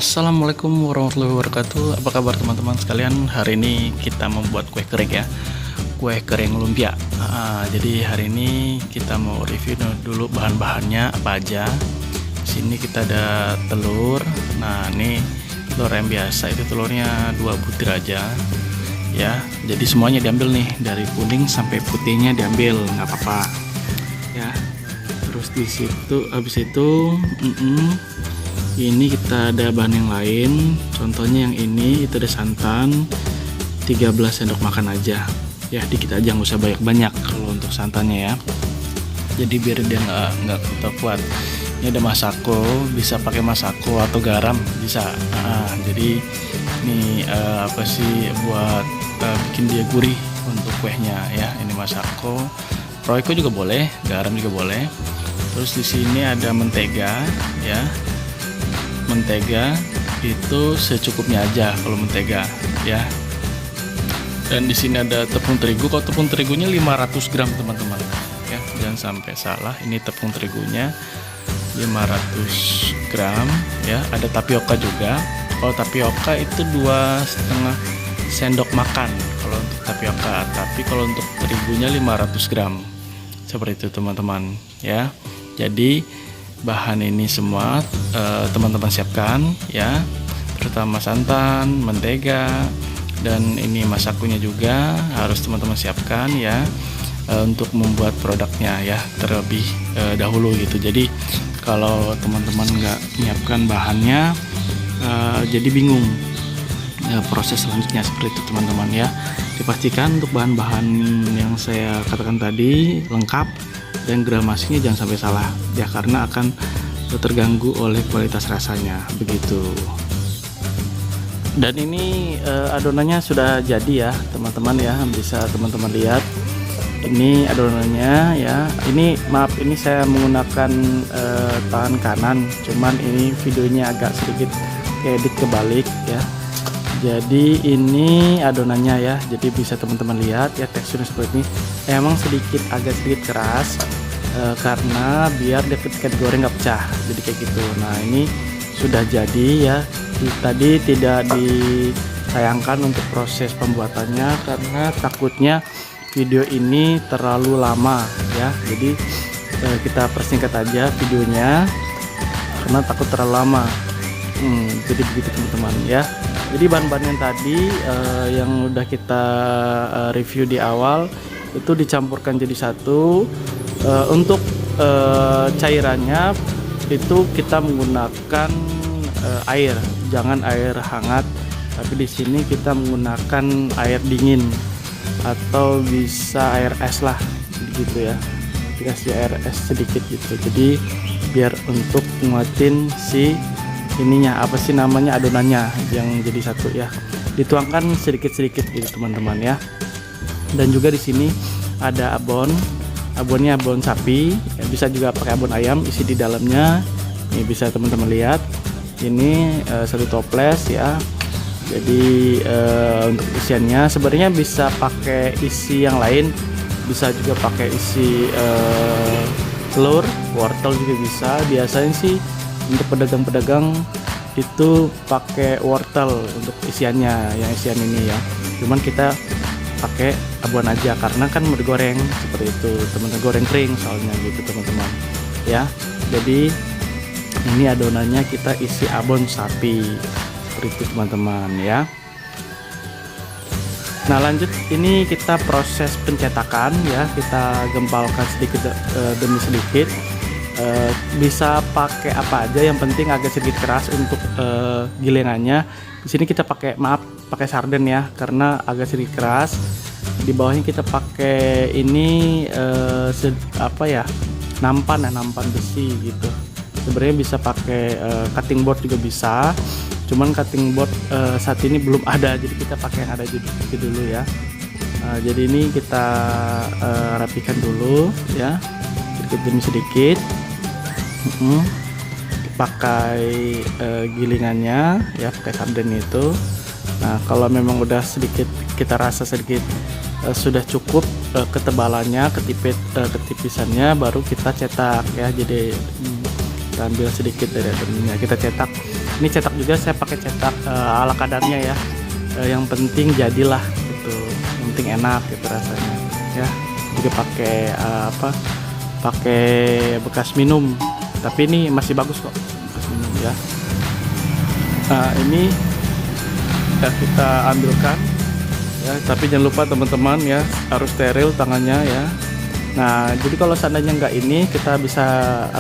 Assalamualaikum warahmatullahi wabarakatuh. Apa kabar teman-teman sekalian? Hari ini kita membuat kue kering ya, kue kering lumpia. Jadi hari ini kita mau review dulu bahan-bahannya apa aja. Di sini kita ada telur. Nah ini telur yang biasa, itu telurnya 2 butir aja ya. Jadi semuanya diambil nih, dari kuning sampai putihnya diambil, nggak apa-apa ya. Terus di situ habis itu ini kita ada bahan yang lain, contohnya yang ini, itu ada santan 13 sendok makan aja ya, dikit aja, nggak usah banyak-banyak kalau untuk santannya ya, jadi biar dia nggak kuat. Ini ada masako, bisa pakai masako atau garam bisa. Jadi ini apa sih, buat bikin dia gurih untuk kuehnya ya. Ini masako, royco juga boleh, garam juga boleh. Terus di sini ada mentega ya. Mentega itu secukupnya aja kalau mentega ya. Dan di sini ada tepung terigu. Kalau tepung terigunya 500 gram teman-teman ya, jangan sampai salah. Ini tepung terigunya 500 gram ya. Ada tapioka juga. Kalau tapioka itu 2,5 sendok makan kalau untuk tapioka. Tapi kalau untuk terigunya 500 gram seperti itu teman-teman ya. Jadi bahan ini semua teman-teman siapkan ya, terutama santan, mentega, dan ini masakunya juga harus teman-teman siapkan ya, untuk membuat produknya ya terlebih dahulu gitu. Jadi kalau teman-teman nggak menyiapkan bahannya jadi bingung proses selanjutnya seperti itu teman-teman ya. Dipastikan untuk bahan-bahan yang saya katakan tadi lengkap, dan gramasinya jangan sampai salah ya, karena akan terganggu oleh kualitas rasanya begitu. Dan ini adonannya sudah jadi ya teman-teman ya, bisa teman-teman lihat ini adonannya ya. Ini maaf, ini saya menggunakan tangan kanan, cuman ini videonya agak sedikit edit kebalik ya. Jadi ini adonannya ya, jadi bisa teman-teman lihat ya, teksturnya seperti ini. Emang agak sedikit keras karena biar dia ketika digoreng nggak pecah, jadi kayak gitu. Nah ini sudah jadi ya. Tadi tidak disayangkan untuk proses pembuatannya karena takutnya video ini terlalu lama ya. Jadi kita persingkat aja videonya karena takut terlalu lama. Jadi begitu teman-teman ya. Jadi bahan-bahan yang tadi yang udah kita review di awal itu dicampurkan jadi satu. Untuk cairannya itu kita menggunakan air, jangan air hangat, tapi di sini kita menggunakan air dingin atau bisa air es lah gitu ya. Dikasih air es sedikit gitu. Jadi biar untuk nguatin si ininya, apa sih namanya, adonannya yang jadi satu ya, dituangkan sedikit-sedikit gitu teman-teman ya. Dan juga di sini ada abonnya abon sapi ya, bisa juga pakai abon ayam isi di dalamnya. Ini bisa teman-teman lihat, ini satu toples ya. Jadi untuk isiannya sebenarnya bisa pakai isi yang lain, bisa juga pakai isi telur, wortel juga bisa. Biasanya sih untuk pedagang-pedagang itu pakai wortel untuk isiannya, yang isian ini ya. Cuman kita pakai abon aja karena kan mau digoreng seperti itu teman-teman, goreng kering soalnya gitu teman-teman ya. Jadi ini adonannya kita isi abon sapi seperti itu teman-teman ya. Nah lanjut, ini kita proses pencetakan ya, kita gempalkan sedikit demi sedikit. Bisa pakai apa aja, yang penting agak sedikit keras untuk gilingannya. Di sini kita pakai pakai sarden ya, karena agak sedikit keras. Di bawahnya kita pakai ini apa ya, nampan besi gitu. Sebenarnya bisa pakai cutting board juga bisa, cuman cutting board saat ini belum ada, jadi kita pakai yang ada dulu ya. Jadi ini kita rapikan dulu ya, sedikit demi sedikit. Pakai gilingannya ya, pakai sarden itu. Nah kalau memang udah sedikit, kita rasa sedikit sudah cukup ketebalannya, ketipisannya, baru kita cetak ya. Jadi kita ambil sedikit dari adonannya, kita cetak Ini cetak juga, saya pakai cetak ala kadarnya ya. Yang penting jadilah gitu, yang penting enak gitu rasanya ya. Juga pakai pakai bekas minum, tapi ini masih bagus kok bekas minum ya. Nah ini ya kita ambilkan ya, tapi jangan lupa teman-teman ya, harus steril tangannya ya. Nah jadi kalau seandainya enggak, ini kita bisa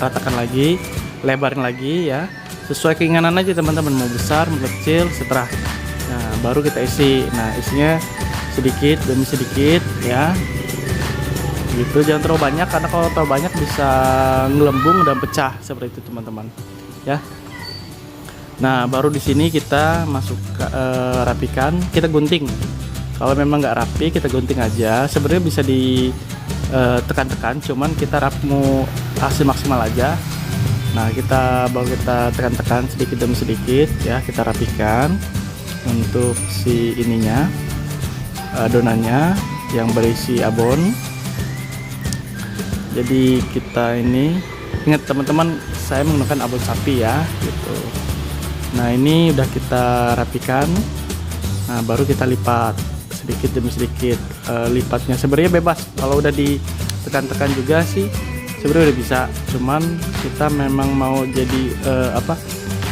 ratakan lagi, lebarin lagi ya, sesuai keinginan aja teman-teman, mau besar mau kecil seterah. Nah baru kita isi. Nah isinya sedikit demi sedikit ya, gitu. Jangan terlalu banyak, karena kalau terlalu banyak bisa ngelembung dan pecah seperti itu teman-teman ya. Nah baru di sini kita masuk rapikan, kita gunting. Kalau memang nggak rapi kita gunting aja, sebenarnya bisa ditekan-tekan, cuman kita mau hasil maksimal aja. Nah baru kita tekan-tekan sedikit demi sedikit ya, kita rapikan untuk si ininya, adonannya yang berisi abon. Jadi kita ini ingat teman-teman, saya menggunakan abon sapi ya gitu. Nah ini udah kita rapikan. Nah baru kita lipat sedikit demi sedikit. Lipatnya sebenarnya bebas, kalau udah ditekan-tekan juga sih sebenarnya udah bisa, cuman kita memang mau jadi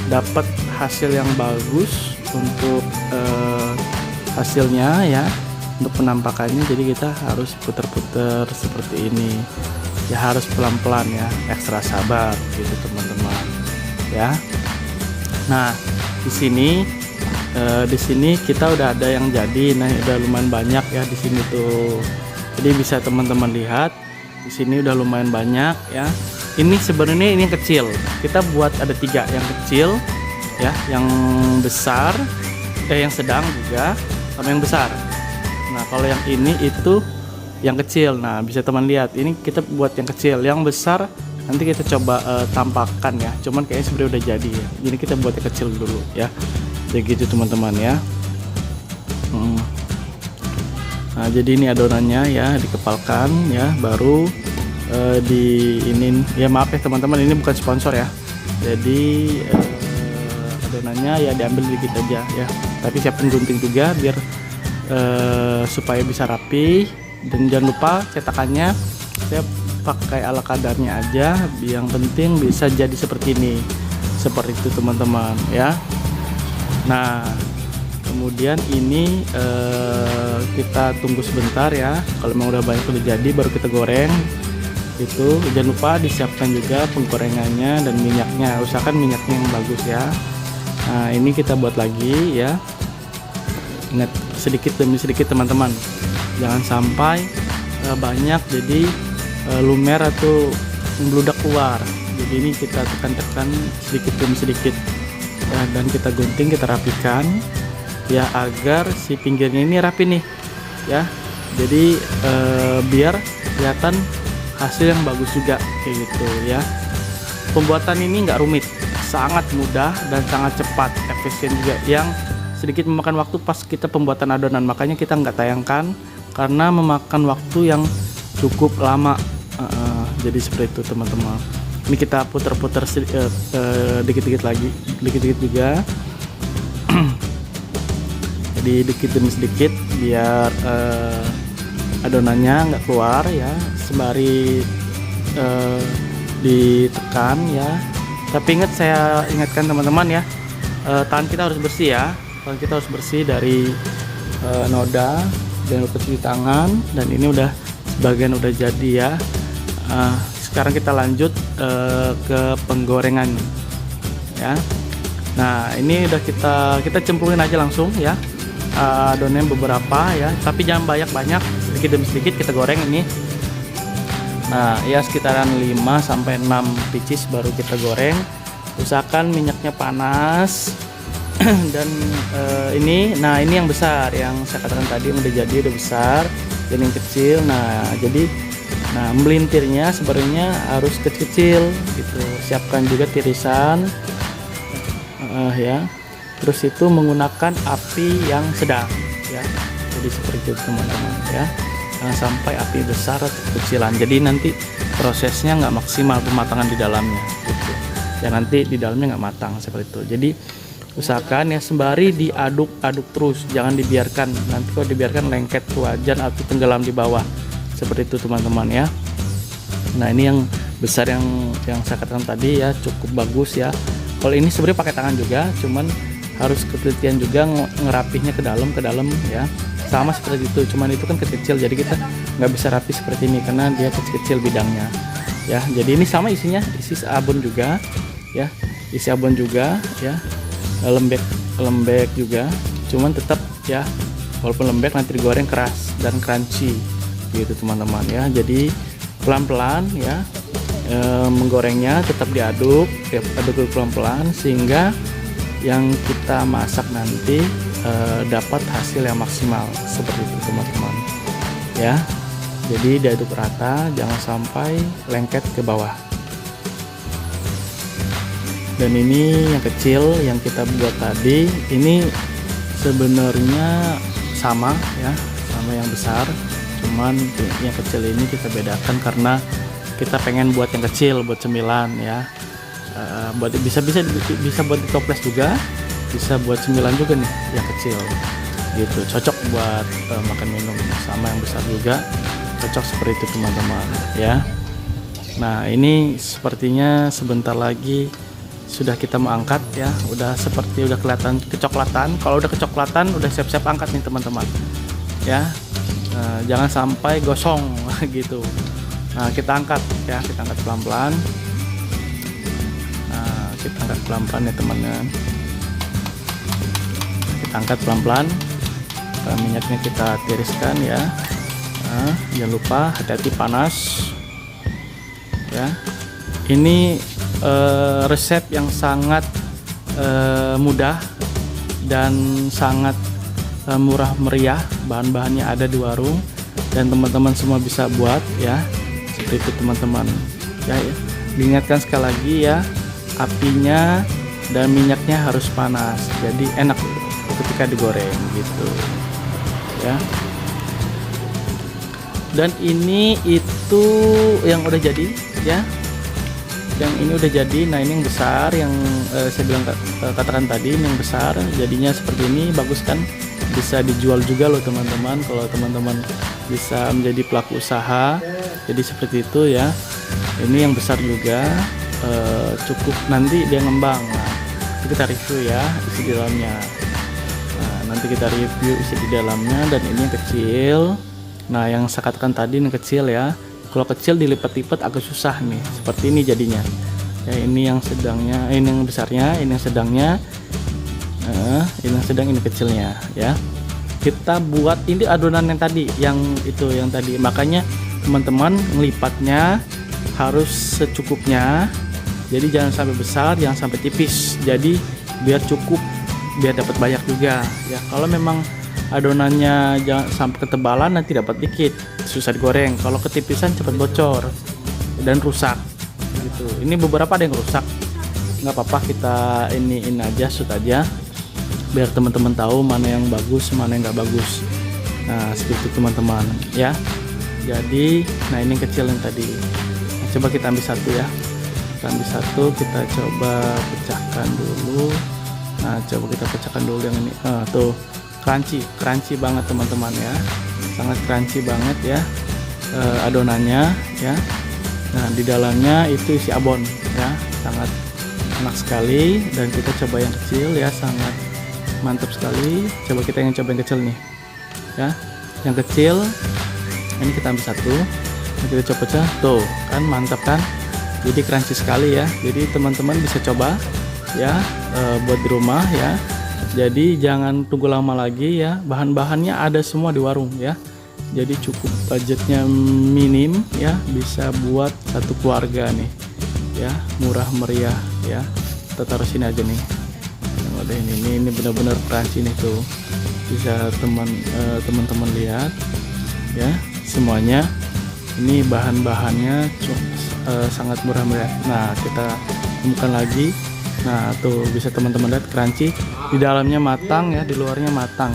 dapat hasil yang bagus untuk hasilnya ya, untuk penampakannya. Jadi kita harus puter-puter seperti ini ya, harus pelan-pelan ya, ekstra sabar gitu teman-teman ya. Nah di sini kita udah ada yang jadi. Nah udah lumayan banyak ya di sini tuh, jadi bisa teman-teman lihat di sini udah lumayan banyak ya. Ini sebenarnya ini yang kecil, kita buat ada 3, yang kecil ya, yang besar, yang sedang juga, sama yang besar. Nah kalau yang ini itu yang kecil. Nah bisa teman lihat, ini kita buat yang kecil, yang besar nanti kita coba tampakkan ya, cuman kayaknya sebenarnya udah jadi ya. Jadi kita buat yang kecil dulu ya, begitu teman-teman ya. Nah jadi ini adonannya ya, dikepalkan ya, baru ini ya, maaf ya teman-teman, ini bukan sponsor ya. Jadi adonannya ya diambil dikit aja ya, tapi siapin gunting juga biar supaya bisa rapi. Dan jangan lupa cetakannya saya pakai ala kadarnya aja, yang penting bisa jadi seperti ini, seperti itu teman-teman ya. Nah kemudian ini kita tunggu sebentar ya, kalau memang udah banyak udah jadi baru kita goreng itu. Jangan lupa disiapkan juga penggorengannya dan minyaknya, usahakan minyaknya yang bagus ya. Nah ini kita buat lagi ya, ingat sedikit demi sedikit teman-teman, jangan sampai banyak jadi lumer atau membludak keluar. Jadi ini kita tekan-tekan sedikit demi sedikit ya, dan kita gunting, kita rapikan ya, agar si pinggirnya ini rapi nih ya. Jadi biar kelihatan hasil yang bagus juga kayak gitu ya. Pembuatan ini nggak rumit, sangat mudah dan sangat cepat, efisien juga, yang sedikit memakan waktu pas kita pembuatan adonan. Makanya kita nggak tayangkan karena memakan waktu yang cukup lama. Jadi seperti itu teman-teman. Ini kita putar-putar dikit-dikit lagi, dikit-dikit juga. Jadi dikit demi sedikit biar adonannya nggak keluar ya, sembari ditekan ya. Tapi ingat, saya ingatkan teman-teman ya, tangan kita harus bersih ya, tangan kita harus bersih dari noda. Jangan lupa cuci tangan. Dan ini udah sebagian udah jadi ya. Sekarang kita lanjut ke penggorengan ya. Nah ini udah kita cemplungin aja langsung ya, adonannya beberapa ya, tapi jangan banyak-banyak, sedikit demi sedikit kita goreng ini. Nah ya sekitaran 5-6 pieces baru kita goreng. Usahakan minyaknya panas. Dan ini yang besar, yang saya katakan tadi, yang udah jadi, udah besar. Dan yang kecil, nah melintirnya sebenarnya harus kecil-kecil gitu. Siapkan juga tirisan ya. Terus itu menggunakan api yang sedang ya. Jadi seperti itu teman-teman ya. Jangan sampai api besar atau kecilan, jadi nanti prosesnya nggak maksimal pematangan di dalamnya gitu ya, nanti di dalamnya nggak matang seperti itu. Jadi usahakan ya sembari diaduk-aduk terus, jangan dibiarkan, nanti kalau dibiarkan lengket ke wajan atau tenggelam di bawah seperti itu teman-teman ya. Nah ini yang besar yang saya katakan tadi ya, cukup bagus ya. Kalau ini sebenarnya pakai tangan juga, cuman harus ketelitian juga ngerapihnya ke dalam ya, sama seperti itu, cuman itu kan kecil, jadi kita nggak bisa rapi seperti ini karena dia kecil-kecil bidangnya ya. Jadi ini sama isinya, isi abon juga ya, isi abon juga ya, lembek juga, cuman tetap ya walaupun lembek nanti digoreng keras dan crunchy gitu teman-teman ya. Jadi pelan-pelan ya, menggorengnya tetap diaduk pelan-pelan sehingga yang kita masak nanti dapat hasil yang maksimal seperti itu teman-teman ya. Jadi diaduk rata, jangan sampai lengket ke bawah. Dan ini yang kecil yang kita buat tadi, ini sebenarnya sama ya, sama yang besar, cuman yang kecil ini kita bedakan karena kita pengen buat yang kecil buat cemilan ya. Buat bisa buat di toples juga, bisa buat cemilan juga nih yang kecil gitu, cocok buat makan minum. Sama yang besar juga cocok seperti itu teman-teman ya. Nah ini sepertinya sebentar lagi sudah kita mau angkat ya, udah kelihatan kecoklatan. Kalau udah kecoklatan udah siap-siap angkat nih teman-teman ya. Jangan sampai gosong gitu. Nah kita angkat ya, kita angkat pelan-pelan. Kita angkat pelan-pelan ya teman-teman, kita angkat pelan-pelan. Minyaknya kita tiriskan ya. Jangan lupa hati-hati panas ya. Ini resep yang sangat mudah dan sangat murah meriah, bahan-bahannya ada di warung dan teman-teman semua bisa buat ya, seperti itu teman-teman ya. Diingatkan sekali lagi ya, apinya dan minyaknya harus panas, jadi enak ketika digoreng gitu ya. Dan ini itu yang udah jadi ya, yang ini udah jadi. Nah ini yang besar yang saya bilang katakan tadi, ini yang besar jadinya seperti ini, bagus kan, bisa dijual juga loh teman-teman kalau teman-teman bisa menjadi pelaku usaha. Jadi seperti itu ya. Ini yang besar juga cukup nanti dia ngembang. Nah, itu kita review ya isi di dalamnya. Nah, nanti kita review isi di dalamnya. Dan ini yang kecil. Nah yang saya katakan tadi ini kecil ya. Kalau kecil dilipat-lipat agak susah nih, seperti ini jadinya ya. Ini yang sedangnya, ini yang besarnya, ini yang sedangnya, ini yang sedang, ini kecilnya ya. Kita buat ini adonan yang tadi, yang tadi, makanya teman-teman ngelipatnya harus secukupnya. Jadi jangan sampai besar, jangan sampai tipis, jadi biar cukup, biar dapat banyak juga ya. Kalau memang adonannya jangan sampai ketebalan, nanti dapat dikit, susah digoreng. Kalau ketipisan cepat bocor dan rusak gitu. Ini beberapa ada yang rusak, nggak apa-apa, kita ini aja, shoot aja biar teman-teman tahu mana yang bagus, mana yang nggak bagus. Nah seperti itu teman-teman ya. Jadi nah ini yang kecil yang tadi. Nah, coba kita ambil satu ya, kita ambil satu, kita coba pecahkan dulu. Nah coba kita pecahkan dulu yang ini. Tuh crunchy banget teman-teman ya, sangat crunchy banget ya adonannya ya. Nah di dalamnya itu isi abon ya, sangat enak sekali. Dan kita coba yang kecil ya, sangat mantap sekali. Coba kita yang coba yang kecil nih ya, yang kecil ini kita ambil satu, kita coba pecah, tuh kan mantap kan, jadi crunchy sekali ya. Jadi teman-teman bisa coba ya buat di rumah ya. Jadi jangan tunggu lama lagi ya, bahan-bahannya ada semua di warung ya. Jadi cukup budgetnya minim ya, bisa buat satu keluarga nih ya, murah meriah ya. Kita taruh sini aja nih yang udah ini benar-benar crunchy nih tuh, bisa teman-teman lihat ya semuanya. Ini bahan-bahannya sangat murah meriah. Nah kita temukan lagi. Nah tuh bisa teman-teman lihat crunchy, di dalamnya matang ya, di luarnya matang.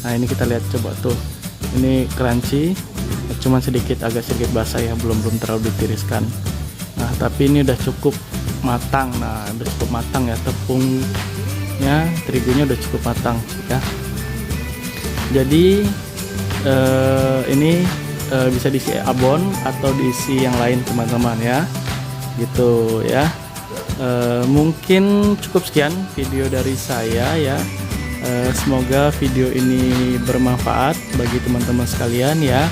Nah ini kita lihat coba tuh, ini crunchy, cuman agak sedikit basah ya, belum terlalu ditiriskan. Nah tapi ini udah cukup matang. Nah udah cukup matang ya, tepung ya, terigunya udah cukup matang ya. Jadi ini bisa diisi abon atau diisi yang lain teman-teman ya, gitu ya. Mungkin cukup sekian video dari saya ya. Semoga video ini bermanfaat bagi teman-teman sekalian ya.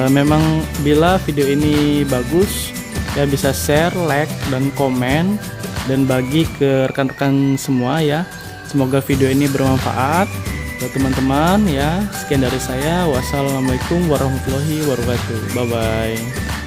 Memang bila video ini bagus ya, bisa share, like, dan komen, dan bagi ke rekan-rekan semua ya. Semoga video ini bermanfaat buat teman-teman ya. Sekian dari saya, wassalamualaikum warahmatullahi wabarakatuh. Bye bye.